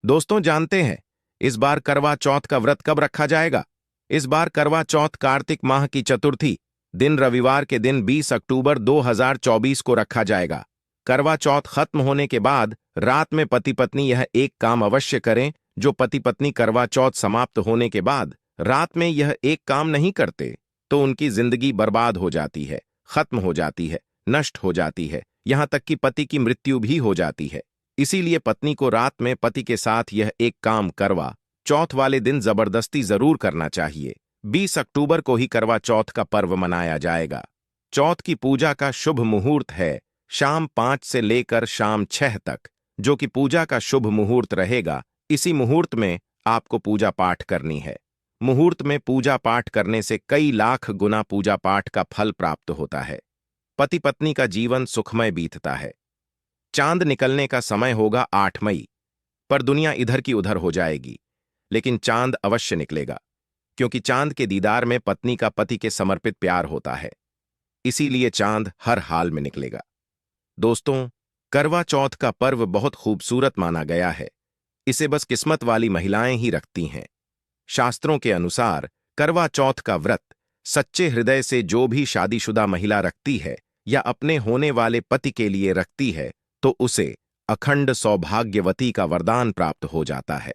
दोस्तों, जानते हैं इस बार करवा चौथ का व्रत कब रखा जाएगा? इस बार करवा चौथ कार्तिक माह की चतुर्थी दिन रविवार के दिन 20 अक्टूबर 2024 को रखा जाएगा। करवा चौथ खत्म होने के बाद रात में पति पत्नी यह एक काम अवश्य करें। जो पति पत्नी करवा चौथ समाप्त होने के बाद रात में यह एक काम नहीं करते तो उनकी जिंदगी बर्बाद हो जाती है, खत्म हो जाती है, नष्ट हो जाती है, यहां तक कि पति की मृत्यु भी हो जाती है। इसीलिए पत्नी को रात में पति के साथ यह एक काम करवा चौथ वाले दिन जबरदस्ती जरूर करना चाहिए। 20 अक्टूबर को ही करवा चौथ का पर्व मनाया जाएगा। चौथ की पूजा का शुभ मुहूर्त है शाम 5 से लेकर शाम 6 तक, जो कि पूजा का शुभ मुहूर्त रहेगा। इसी मुहूर्त में आपको पूजा पाठ करनी है। मुहूर्त में पूजा पाठ करने से कई लाख गुना पूजा पाठ का फल प्राप्त होता है। पति पत्नी का जीवन सुखमय बीतता है। चांद निकलने का समय होगा 8 मई, पर दुनिया इधर की उधर हो जाएगी, लेकिन चांद अवश्य निकलेगा, क्योंकि चांद के दीदार में पत्नी का पति के समर्पित प्यार होता है। इसीलिए चांद हर हाल में निकलेगा। दोस्तों, करवा चौथ का पर्व बहुत खूबसूरत माना गया है। इसे बस किस्मत वाली महिलाएं ही रखती हैं। शास्त्रों के अनुसार करवा चौथ का व्रत सच्चे हृदय से जो भी शादीशुदा महिला रखती है या अपने होने वाले पति के लिए रखती है, तो उसे अखंड सौभाग्यवती का वरदान प्राप्त हो जाता है।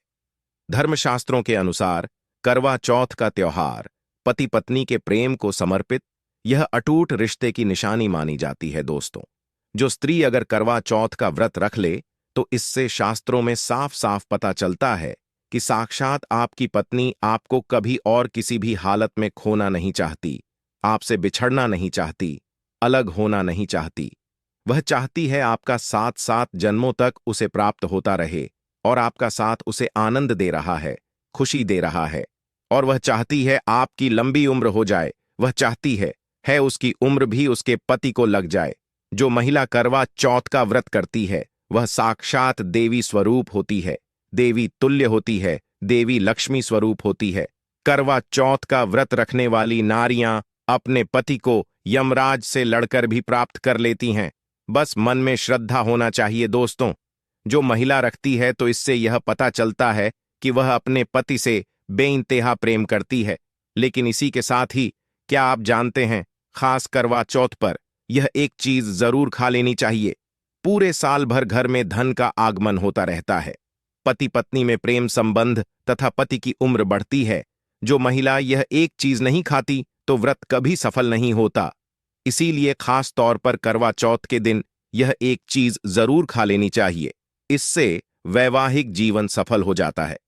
धर्मशास्त्रों के अनुसार करवा चौथ का त्योहार पति पत्नी के प्रेम को समर्पित यह अटूट रिश्ते की निशानी मानी जाती है। दोस्तों, जो स्त्री अगर करवा चौथ का व्रत रख ले तो इससे शास्त्रों में साफ साफ पता चलता है कि साक्षात आपकी पत्नी आपको कभी और किसी भी हालत में खोना नहीं चाहती, आपसे बिछड़ना नहीं चाहती, अलग होना नहीं चाहती। वह चाहती है आपका साथ 7 जन्मों तक उसे प्राप्त होता रहे, और आपका साथ उसे आनंद दे रहा है, खुशी दे रहा है। और वह चाहती है आपकी लंबी उम्र हो जाए। वह चाहती है उसकी उम्र भी उसके पति को लग जाए। जो महिला करवा चौथ का व्रत करती है वह साक्षात देवी स्वरूप होती है, देवी तुल्य होती है, देवी लक्ष्मी स्वरूप होती है। करवा चौथ का व्रत रखने वाली नारियां अपने पति को यमराज से लड़कर भी प्राप्त कर लेती हैं। बस मन में श्रद्धा होना चाहिए। दोस्तों, जो महिला रखती है तो इससे यह पता चलता है कि वह अपने पति से बेइंतहा प्रेम करती है। लेकिन इसी के साथ ही क्या आप जानते हैं, खास करवा चौथ पर यह एक चीज जरूर खा लेनी चाहिए। पूरे साल भर घर में धन का आगमन होता रहता है। पति पत्नी में प्रेम संबंध तथा पति की उम्र बढ़ती है। जो महिला यह एक चीज नहीं खाती तो व्रत कभी सफल नहीं होता। इसीलिए खास तौर पर करवा चौथ के दिन यह एक चीज जरूर खा लेनी चाहिए। इससे वैवाहिक जीवन सफल हो जाता है।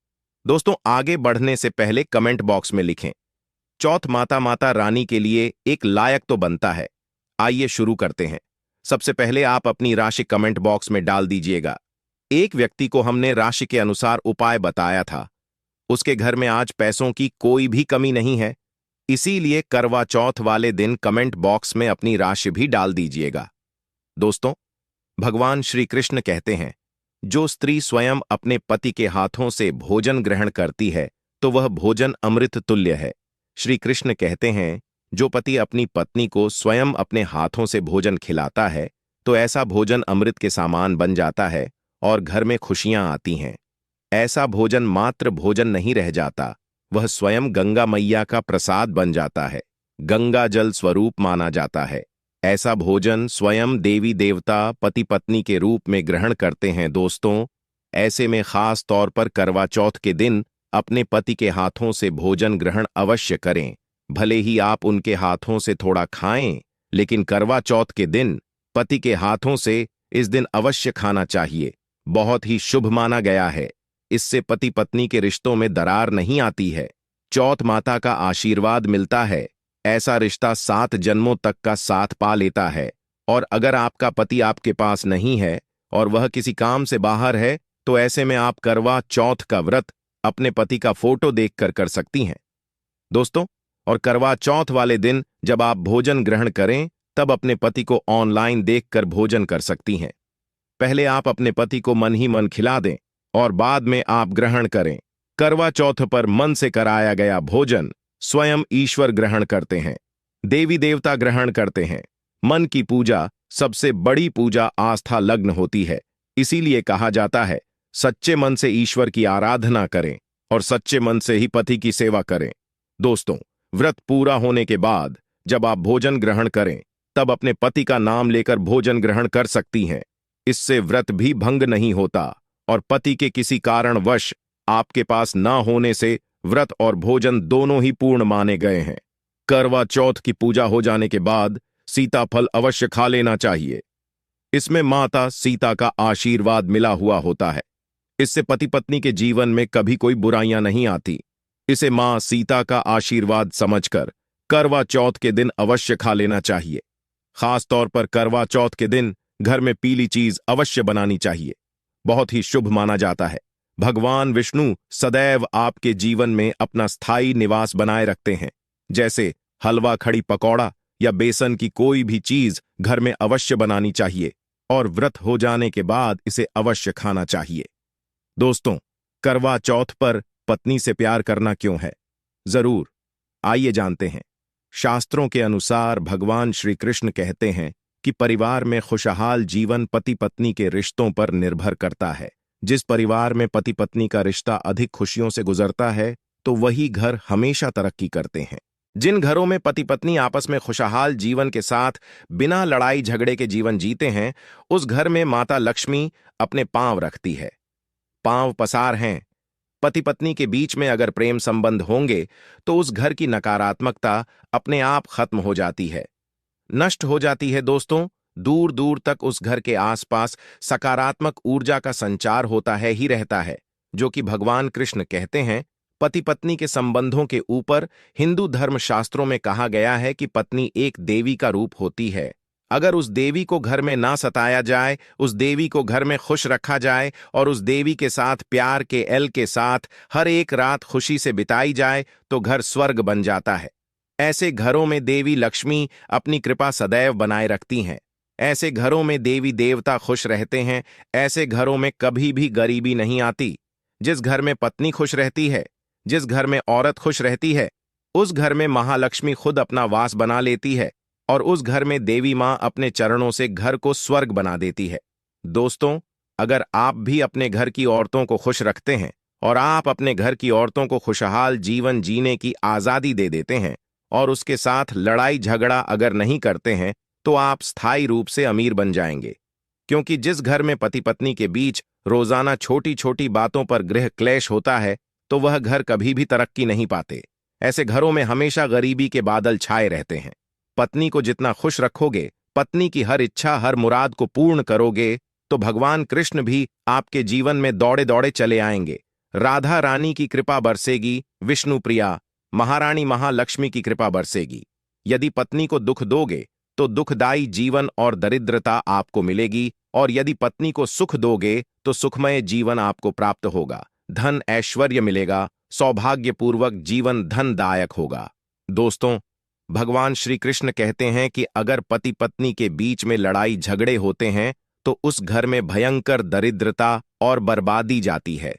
दोस्तों, आगे बढ़ने से पहले कमेंट बॉक्स में लिखें, चौथ माता रानी के लिए एक लायक तो बनता है। आइए शुरू करते हैं। सबसे पहले आप अपनी राशि कमेंट बॉक्स में डाल दीजिएगा। एक व्यक्ति को हमने राशि के अनुसार उपाय बताया था। उसके घर में आज पैसों की कोई भी कमी नहीं है। इसीलिए करवा चौथ वाले दिन कमेंट बॉक्स में अपनी राशि भी डाल दीजिएगा। दोस्तों, भगवान श्री कृष्ण कहते हैं, जो स्त्री स्वयं अपने पति के हाथों से भोजन ग्रहण करती है तो वह भोजन अमृत तुल्य है। श्री कृष्ण कहते हैं, जो पति अपनी पत्नी को स्वयं अपने हाथों से भोजन खिलाता है तो ऐसा भोजन अमृत के समान बन जाता है और घर में खुशियां आती हैं। ऐसा भोजन मात्र भोजन नहीं रह जाता, वह स्वयं गंगा मैया का प्रसाद बन जाता है, गंगा जल स्वरूप माना जाता है। ऐसा भोजन स्वयं देवी देवता पति पत्नी के रूप में ग्रहण करते हैं। दोस्तों, ऐसे में खास तौर पर करवा चौथ के दिन अपने पति के हाथों से भोजन ग्रहण अवश्य करें। भले ही आप उनके हाथों से थोड़ा खाएं, लेकिन करवा चौथ के दिन पति के हाथों से इस दिन अवश्य खाना चाहिए। बहुत ही शुभ माना गया है। इससे पति पत्नी के रिश्तों में दरार नहीं आती है। चौथ माता का आशीर्वाद मिलता है। ऐसा रिश्ता 7 जन्मों तक का साथ पा लेता है। और अगर आपका पति आपके पास नहीं है और वह किसी काम से बाहर है तो ऐसे में आप करवा चौथ का व्रत अपने पति का फोटो देखकर कर सकती हैं। दोस्तों, और करवा चौथ वाले दिन जब आप भोजन ग्रहण करें तब अपने पति को ऑनलाइन देखकर भोजन कर सकती हैं। पहले आप अपने पति को मन ही मन खिला दें और बाद में आप ग्रहण करें। करवा चौथ पर मन से कराया गया भोजन स्वयं ईश्वर ग्रहण करते हैं, देवी देवता ग्रहण करते हैं। मन की पूजा सबसे बड़ी पूजा आस्था लग्न होती है। इसीलिए कहा जाता है, सच्चे मन से ईश्वर की आराधना करें और सच्चे मन से ही पति की सेवा करें। दोस्तों, व्रत पूरा होने के बाद जब आप भोजन ग्रहण करें तब अपने पति का नाम लेकर भोजन ग्रहण कर सकती हैं। इससे व्रत भी भंग नहीं होता और पति के किसी कारणवश आपके पास न होने से व्रत और भोजन दोनों ही पूर्ण माने गए हैं। करवा चौथ की पूजा हो जाने के बाद सीताफल अवश्य खा लेना चाहिए। इसमें माता सीता का आशीर्वाद मिला हुआ होता है। इससे पति पत्नी के जीवन में कभी कोई बुराइयां नहीं आती। इसे मां सीता का आशीर्वाद समझकर करवा चौथ के दिन अवश्य खा लेना चाहिए। खास तौर पर करवा चौथ के दिन घर में पीली चीज अवश्य बनानी चाहिए। बहुत ही शुभ माना जाता है। भगवान विष्णु सदैव आपके जीवन में अपना स्थायी निवास बनाए रखते हैं। जैसे हलवा, खड़ी पकौड़ा या बेसन की कोई भी चीज घर में अवश्य बनानी चाहिए और व्रत हो जाने के बाद इसे अवश्य खाना चाहिए। दोस्तों, करवा चौथ पर पत्नी से प्यार करना क्यों है? जरूर, आइए जानते हैं। शास्त्रों के अनुसार भगवान श्री कृष्ण कहते हैं कि परिवार में खुशहाल जीवन पति पत्नी के रिश्तों पर निर्भर करता है। जिस परिवार में पति पत्नी का रिश्ता अधिक खुशियों से गुजरता है तो वही घर हमेशा तरक्की करते हैं। जिन घरों में पति पत्नी आपस में खुशहाल जीवन के साथ बिना लड़ाई झगड़े के जीवन जीते हैं, उस घर में माता लक्ष्मी अपने पांव रखती है। पांव पसार हैं। पति पत्नी के बीच में अगर प्रेम संबंध होंगे तो उस घर की नकारात्मकता अपने आप खत्म हो जाती है, नष्ट हो जाती है। दोस्तों, दूर दूर तक उस घर के आसपास सकारात्मक ऊर्जा का संचार होता है ही रहता है, जो कि भगवान कृष्ण कहते हैं। पति पत्नी के संबंधों के ऊपर हिंदू धर्म शास्त्रों में कहा गया है कि पत्नी एक देवी का रूप होती है। अगर उस देवी को घर में ना सताया जाए, उस देवी को घर में खुश रखा जाए और उस देवी के साथ प्यार के एल के साथ हर एक रात खुशी से बिताई जाए तो घर स्वर्ग बन जाता है। ऐसे घरों में देवी लक्ष्मी अपनी कृपा सदैव बनाए रखती हैं। ऐसे घरों में देवी देवता खुश रहते हैं। ऐसे घरों में कभी भी गरीबी नहीं आती। जिस घर में पत्नी खुश रहती है, जिस घर में औरत खुश रहती है, उस घर में महालक्ष्मी खुद अपना वास बना लेती है और उस घर में देवी मां अपने चरणों से घर को स्वर्ग बना देती है। दोस्तों, अगर आप भी अपने घर की औरतों को खुश रखते हैं और आप अपने घर की औरतों को खुशहाल जीवन जीने की आजादी दे देते हैं और उसके साथ लड़ाई झगड़ा अगर नहीं करते हैं तो आप स्थायी रूप से अमीर बन जाएंगे। क्योंकि जिस घर में पति पत्नी के बीच रोजाना छोटी छोटी बातों पर गृह क्लेश होता है तो वह घर कभी भी तरक्की नहीं पाते। ऐसे घरों में हमेशा गरीबी के बादल छाए रहते हैं। पत्नी को जितना खुश रखोगे, पत्नी की हर इच्छा हर मुराद को पूर्ण करोगे, तो भगवान कृष्ण भी आपके जीवन में दौड़े दौड़े चले आएंगे। राधा रानी की कृपा बरसेगी, विष्णु प्रिया महारानी महालक्ष्मी की कृपा बरसेगी। यदि पत्नी को दुख दोगे तो दुखदायी जीवन और दरिद्रता आपको मिलेगी, और यदि पत्नी को सुख दोगे तो सुखमय जीवन आपको प्राप्त होगा। धन ऐश्वर्य मिलेगा, सौभाग्यपूर्वक जीवन धनदायक होगा। दोस्तों, भगवान श्री कृष्ण कहते हैं कि अगर पति पत्नी के बीच में लड़ाई झगड़े होते हैं तो उस घर में भयंकर दरिद्रता और बर्बादी जाती है।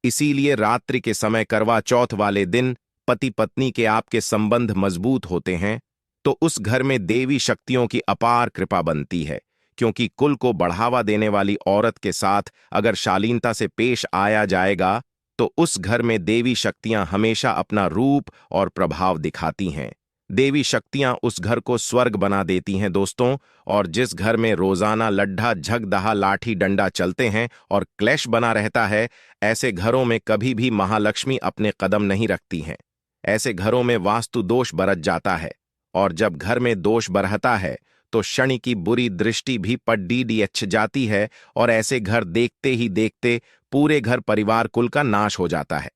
इसीलिए रात्रि के समय करवा चौथ वाले दिन पति पत्नी के आपके संबंध मजबूत होते हैं तो उस घर में देवी शक्तियों की अपार कृपा बनती है। क्योंकि कुल को बढ़ावा देने वाली औरत के साथ अगर शालीनता से पेश आया जाएगा तो उस घर में देवी शक्तियां हमेशा अपना रूप और प्रभाव दिखाती हैं। देवी शक्तियां उस घर को स्वर्ग बना देती हैं। दोस्तों, और जिस घर में रोजाना लड्ढा झगदहा लाठी डंडा चलते हैं और क्लेश बना रहता है, ऐसे घरों में कभी भी महालक्ष्मी अपने कदम नहीं रखती हैं। ऐसे घरों में वास्तु दोष बरत जाता है, और जब घर में दोष बरहता है तो शनि की बुरी दृष्टि भी पड्डीडीएच जाती है और ऐसे घर देखते ही देखते पूरे घर परिवार कुल का नाश हो जाता है।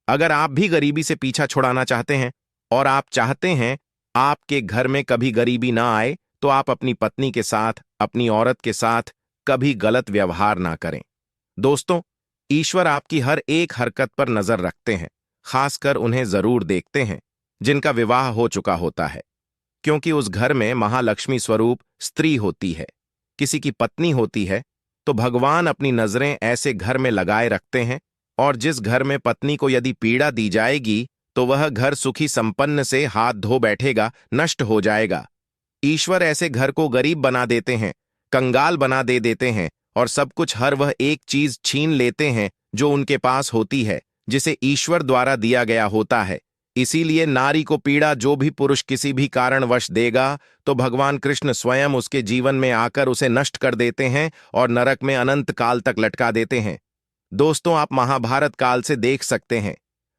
अगर आप भी गरीबी से पीछा छुड़ाना चाहते हैं और आप चाहते हैं आपके घर में कभी गरीबी ना आए, तो आप अपनी पत्नी के साथ, अपनी औरत के साथ कभी गलत व्यवहार ना करें। दोस्तों, ईश्वर आपकी हर एक हरकत पर नजर रखते हैं। खासकर उन्हें जरूर देखते हैं जिनका विवाह हो चुका होता है, क्योंकि उस घर में महालक्ष्मी स्वरूप स्त्री होती है, किसी की पत्नी होती है, तो भगवान अपनी नजरें ऐसे घर में लगाए रखते हैं। और जिस घर में पत्नी को यदि पीड़ा दी जाएगी तो वह घर सुखी संपन्न से हाथ धो बैठेगा, नष्ट हो जाएगा। ईश्वर ऐसे घर को गरीब बना देते हैं, कंगाल बना देते हैं और सब कुछ हर वह एक चीज छीन लेते हैं जो उनके पास होती है, जिसे ईश्वर द्वारा दिया गया होता है। इसीलिए नारी को पीड़ा जो भी पुरुष किसी भी कारणवश देगा, तो भगवान कृष्ण स्वयं उसके जीवन में आकर उसे नष्ट कर देते हैं और नरक में अनंत काल तक लटका देते हैं। दोस्तों, आप महाभारत काल से देख सकते हैं,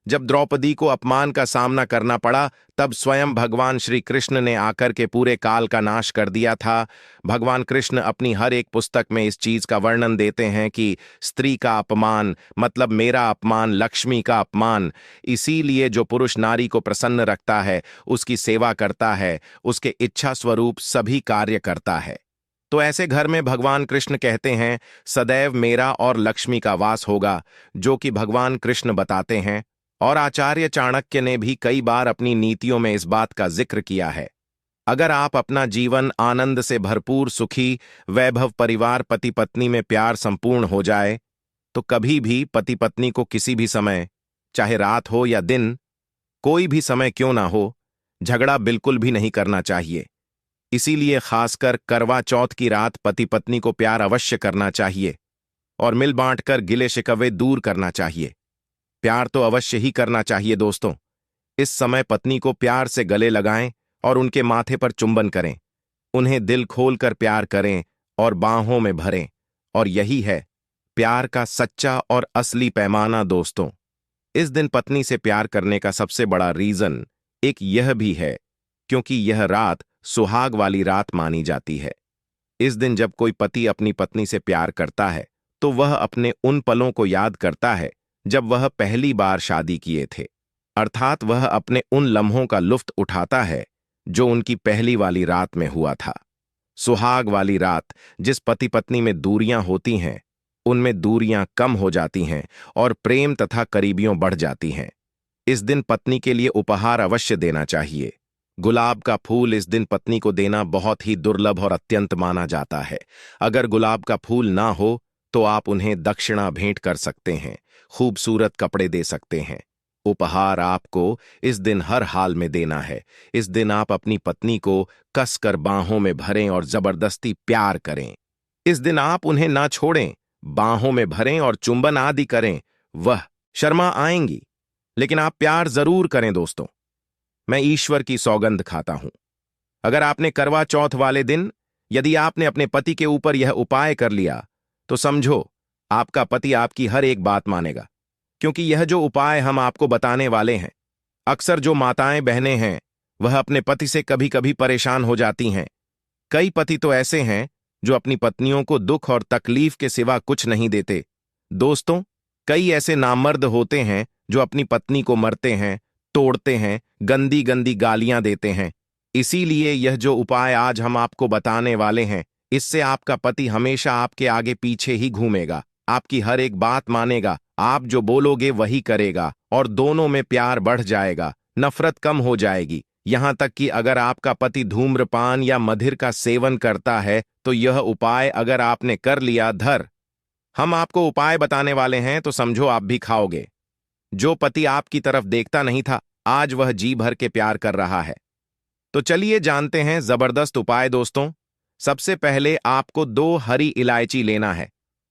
जब द्रौपदी को अपमान का सामना करना पड़ा, तब स्वयं भगवान श्री कृष्ण ने आकर के पूरे काल का नाश कर दिया था। भगवान कृष्ण अपनी हर एक पुस्तक में इस चीज का वर्णन देते हैं कि स्त्री का अपमान मतलब मेरा अपमान, लक्ष्मी का अपमान। इसीलिए जो पुरुष नारी को प्रसन्न रखता है, उसकी सेवा करता है, उसके इच्छा स्वरूप सभी कार्य करता है। तो ऐसे घर में भगवान कृष्ण कहते हैं, सदैव मेरा और लक्ष्मी का वास होगा, जो कि भगवान कृष्ण बताते हैं। और आचार्य चाणक्य ने भी कई बार अपनी नीतियों में इस बात का जिक्र किया है। अगर आप अपना जीवन आनंद से भरपूर, सुखी, वैभव परिवार, पति पत्नी में प्यार संपूर्ण हो जाए, तो कभी भी पति पत्नी को किसी भी समय, चाहे रात हो या दिन, कोई भी समय क्यों ना हो, झगड़ा बिल्कुल भी नहीं करना चाहिए। इसीलिए खासकर करवा चौथ की रात पति पत्नी को प्यार अवश्य करना चाहिए और मिल बांटकर गिले शिकवे दूर करना चाहिए। प्यार तो अवश्य ही करना चाहिए दोस्तों। इस समय पत्नी को प्यार से गले लगाएं और उनके माथे पर चुंबन करें, उन्हें दिल खोलकर प्यार करें और बाहों में भरें। और यही है प्यार का सच्चा और असली पैमाना दोस्तों। इस दिन पत्नी से प्यार करने का सबसे बड़ा रीजन एक यह भी है, क्योंकि यह रात सुहाग वाली रात मानी जाती है। इस दिन जब कोई पति अपनी पत्नी से प्यार करता है, तो वह अपने उन पलों को याद करता है जब वह पहली बार शादी किए थे, अर्थात वह अपने उन लम्हों का लुत्फ उठाता है जो उनकी पहली वाली रात में हुआ था। सुहाग वाली रात, जिस पति पत्नी में दूरियां होती हैं, उनमें दूरियां कम हो जाती हैं और प्रेम तथा करीबियों बढ़ जाती हैं। इस दिन पत्नी के लिए उपहार अवश्य देना चाहिए। गुलाब का फूल इस दिन पत्नी को देना बहुत ही दुर्लभ और अत्यंत माना जाता है। अगर गुलाब का फूल ना हो, तो आप उन्हें दक्षिणा भेंट कर सकते हैं, खूबसूरत कपड़े दे सकते हैं। उपहार आपको इस दिन हर हाल में देना है। इस दिन आप अपनी पत्नी को कसकर बाहों में भरें और जबरदस्ती प्यार करें। इस दिन आप उन्हें ना छोड़ें, बाहों में भरें और चुंबन आदि करें। वह शर्मा आएंगी, लेकिन आप प्यार जरूर करें दोस्तों। मैं ईश्वर की सौगंध खाता हूं, अगर आपने करवा चौथ वाले दिन यदि आपने अपने पति के ऊपर यह उपाय कर लिया, तो समझो आपका पति आपकी हर एक बात मानेगा। क्योंकि यह जो उपाय हम आपको बताने वाले हैं, अक्सर जो माताएं बहनें हैं, वह अपने पति से कभी कभी परेशान हो जाती हैं। कई पति तो ऐसे हैं जो अपनी पत्नियों को दुख और तकलीफ के सिवा कुछ नहीं देते। दोस्तों, कई ऐसे नामर्द होते हैं जो अपनी पत्नी को मरते हैं, तोड़ते हैं, गंदी गंदी गालियां देते हैं। इसीलिए यह जो उपाय आज हम आपको बताने वाले हैं, इससे आपका पति हमेशा आपके आगे पीछे ही घूमेगा, आपकी हर एक बात मानेगा, आप जो बोलोगे वही करेगा और दोनों में प्यार बढ़ जाएगा, नफरत कम हो जाएगी। यहां तक कि अगर आपका पति धूम्रपान या मदिर का सेवन करता है, तो यह उपाय अगर आपने कर लिया, हम आपको उपाय बताने वाले हैं, तो समझो आप भी खाओगे। जो पति आपकी तरफ देखता नहीं था, आज वह जी भर के प्यार कर रहा है। तो चलिए जानते हैं जबरदस्त उपाय दोस्तों। सबसे पहले आपको 2 हरी इलायची लेना है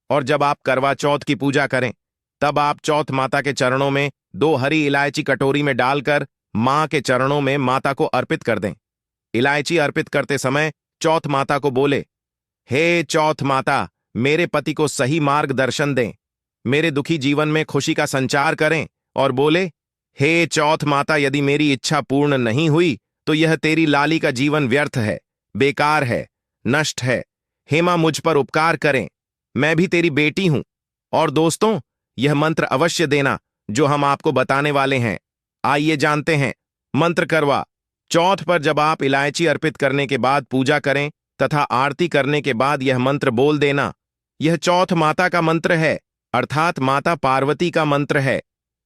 और जब आप करवा चौथ की पूजा करें, तब आप चौथ माता के चरणों में 2 हरी इलायची कटोरी में डालकर मां के चरणों में माता को अर्पित कर दें। इलायची अर्पित करते समय चौथ माता को बोले, हे चौथ माता, मेरे पति को सही मार्गदर्शन दें, मेरे दुखी जीवन में खुशी का संचार करें। और बोले, हे चौथ माता, यदि मेरी इच्छा पूर्ण नहीं हुई, तो यह तेरी लाली का जीवन व्यर्थ है, बेकार है, नष्ट है। हे मां, मुझ पर उपकार करें, मैं भी तेरी बेटी हूं। और दोस्तों, यह मंत्र अवश्य देना जो हम आपको बताने वाले हैं। आइए जानते हैं मंत्र करवा चौथ पर जब आप इलायची अर्पित करने के बाद पूजा करें तथा आरती करने के बाद यह मंत्र बोल देना। यह चौथ माता का मंत्र है, अर्थात माता पार्वती का मंत्र है।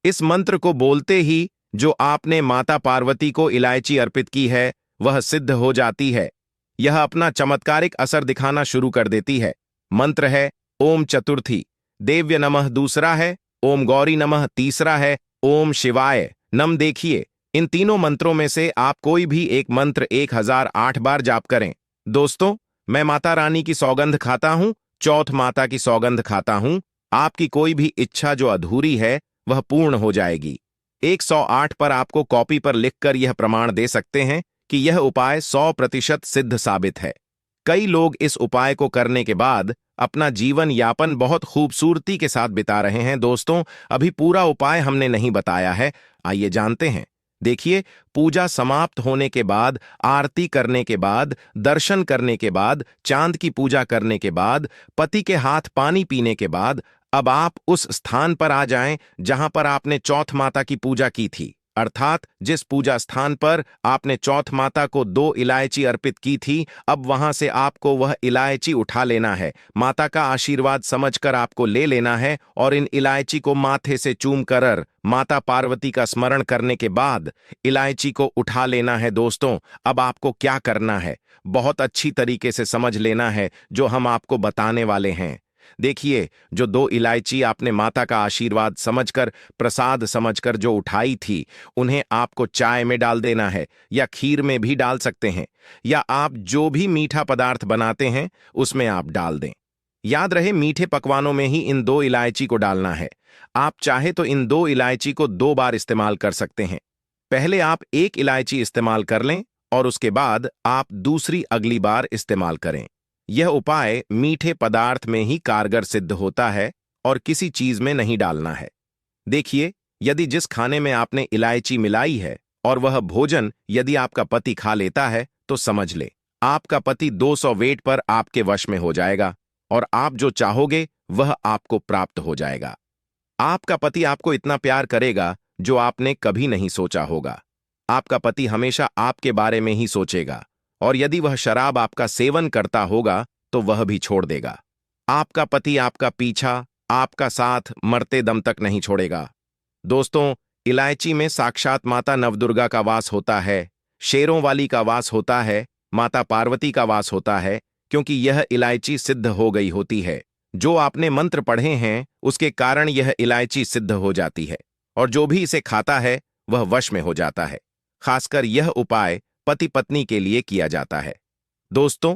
इस मंत्र को बोलते ही जो आपने माता पार्वती को इलायची अर्पित की है, वह सिद्ध हो जाती है। यह अपना चमत्कारिक असर दिखाना शुरू कर देती है। मंत्र है ओम चतुर्थी देव्य नमः दूसरा है, ओम गौरी नमः तीसरा है, ओम शिवाय नम। देखिए, इन तीनों मंत्रों में से आप कोई भी एक मंत्र 1008 बार जाप करें। दोस्तों, मैं माता रानी की सौगंध खाता हूं, चौथ माता की सौगंध खाता हूं, आपकी कोई भी इच्छा जो अधूरी है वह पूर्ण हो जाएगी। 108 पर आपको कॉपी पर लिखकर यह प्रमाण दे सकते हैं कि यह उपाय 100% सिद्ध साबित है। कई लोग इस उपाय को करने के बाद अपना जीवन यापन बहुत खूबसूरती के साथ बिता रहे हैं। दोस्तों, अभी पूरा उपाय हमने नहीं बताया है, आइए जानते हैं। देखिए, पूजा समाप्त होने के बाद, आरती करने के बाद, दर्शन करने के बाद, चांद की पूजा करने के बाद, पति के हाथ पानी पीने के बाद, अब आप उस स्थान पर आ जाएं जहां पर आपने चौथ माता की पूजा की थी, अर्थात जिस पूजा स्थान पर आपने चौथ माता को 2 इलायची अर्पित की थी। अब वहां से आपको वह इलायची उठा लेना है, माता का आशीर्वाद समझकर आपको ले लेना है और इन इलायची को माथे से चूम कर माता पार्वती का स्मरण करने के बाद इलायची को उठा लेना है। दोस्तों, अब आपको क्या करना है, बहुत अच्छी तरीके से समझ लेना है जो हम आपको बताने वाले हैं। देखिए, जो 2 इलायची आपने माता का आशीर्वाद समझकर, प्रसाद समझकर जो उठाई थी, उन्हें आपको चाय में डाल देना है, या खीर में भी डाल सकते हैं, या आप जो भी मीठा पदार्थ बनाते हैं उसमें आप डाल दें। याद रहे, मीठे पकवानों में ही इन 2 इलायची को डालना है। आप चाहे तो इन 2 इलायची को 2 बार इस्तेमाल कर सकते हैं। पहले आप 1 इलायची इस्तेमाल कर लें और उसके बाद आप दूसरी अगली बार इस्तेमाल करें। यह उपाय मीठे पदार्थ में ही कारगर सिद्ध होता है और किसी चीज में नहीं डालना है। देखिए, यदि जिस खाने में आपने इलायची मिलाई है और वह भोजन यदि आपका पति खा लेता है, तो समझ ले आपका पति 200 वेट पर आपके वश में हो जाएगा और आप जो चाहोगे वह आपको प्राप्त हो जाएगा। आपका पति आपको इतना प्यार करेगा जो आपने कभी नहीं सोचा होगा। आपका पति हमेशा आपके बारे में ही सोचेगा और यदि वह शराब आपका सेवन करता होगा तो वह भी छोड़ देगा। आपका पति आपका पीछा, आपका साथ मरते दम तक नहीं छोड़ेगा। दोस्तों, इलायची में साक्षात माता नवदुर्गा का वास होता है, शेरों वाली का वास होता है, माता पार्वती का वास होता है, क्योंकि यह इलायची सिद्ध हो गई होती है। जो आपने मंत्र पढ़े हैं उसके कारण यह इलायची सिद्ध हो जाती है और जो भी इसे खाता है वह वश में हो जाता है। खासकर यह उपाय पति पत्नी के लिए किया जाता है। दोस्तों,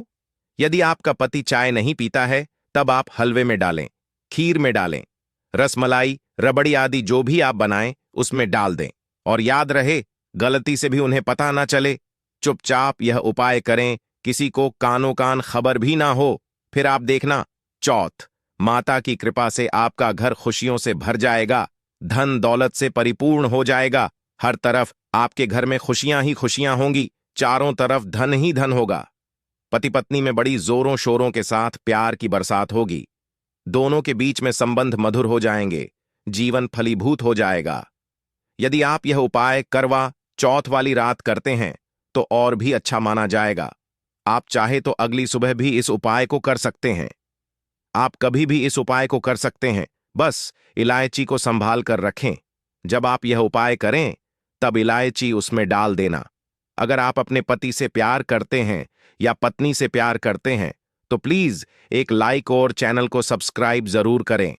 यदि आपका पति चाय नहीं पीता है तब आप हलवे में डालें, खीर में डालें, रसमलाई, रबड़ी आदि जो भी आप बनाएं उसमें डाल दें और याद रहे, गलती से भी उन्हें पता ना चले। चुपचाप यह उपाय करें, किसी को कानो कान खबर भी ना हो। फिर आप देखना, चौथ माता की कृपा से आपका घर खुशियों से भर जाएगा, धन दौलत से परिपूर्ण हो जाएगा। हर तरफ आपके घर में खुशियां ही खुशियां होंगी, चारों तरफ धन ही धन होगा। पति पत्नी में बड़ी जोरों शोरों के साथ प्यार की बरसात होगी। दोनों के बीच में संबंध मधुर हो जाएंगे, जीवन फलीभूत हो जाएगा। यदि आप यह उपाय करवा चौथ वाली रात करते हैं तो और भी अच्छा माना जाएगा। आप चाहे तो अगली सुबह भी इस उपाय को कर सकते हैं। आप कभी भी इस उपाय को कर सकते हैं, बस इलायची को संभाल कर रखें। जब आप यह उपाय करें तब इलायची उसमें डाल देना। अगर आप अपने पति से प्यार करते हैं या पत्नी से प्यार करते हैं तो प्लीज एक लाइक और चैनल को सब्सक्राइब जरूर करें।